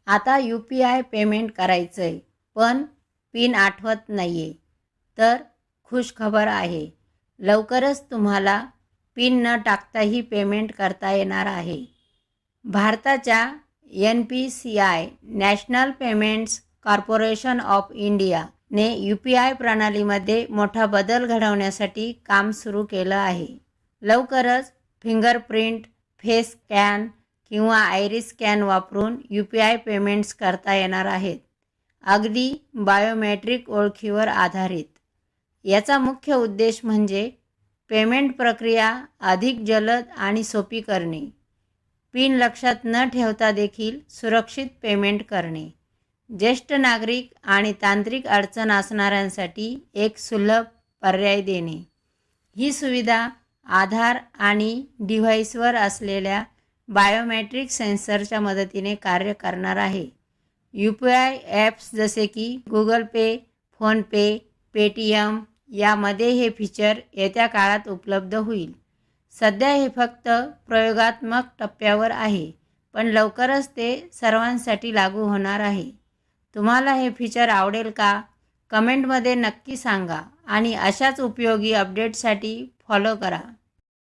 आता UPI payment करायचं आहे पण पिन आठवत नाही आहे, तर खुशखबर आहे. लवकरच तुम्हाला पिन न टाकताही पेमेंट करता येणार आहे. भारताच्या NPCI national payments corporation of इंडियाने UPI प्रणालीमध्ये मोठा बदल घडवण्यासाठी काम सुरू केलं आहे. लवकरच फिंगरप्रिंट, फेस स्कॅन किंवा आयरिस स्कॅन वापरून UPI पेमेंट्स करता येणार आहेत, अगदी बायोमेट्रिक ओळखीवर आधारित. याचा मुख्य उद्देश म्हणजे पेमेंट प्रक्रिया अधिक जलद आणि सोपी करणे, पिन लक्षात न ठेवता देखील सुरक्षित पेमेंट करणे, ज्येष्ठ नागरिक आणि तांत्रिक अडचण असणाऱ्यांसाठी एक सुलभ पर्याय देणे. ही सुविधा आधार आणि डिव्हाइसवर असलेल्या बायोमेट्रिक सेन्सरच्या मदतीने कार्य करणार आहे. UPI ॲप्स जसे की गुगल पे, फोनपे, पेटीएम यामध्ये हे फीचर येत्या काळात उपलब्ध होईल. सध्या हे फक्त प्रयोगात्मक टप्प्यावर आहे, पण लवकरच ते सर्वांसाठी लागू होणार आहे. तुम्हाला हे फीचर आवडेल का? कमेंटमध्ये नक्की सांगा आणि अशाच उपयोगी अपडेट्ससाठी फॉलो करा.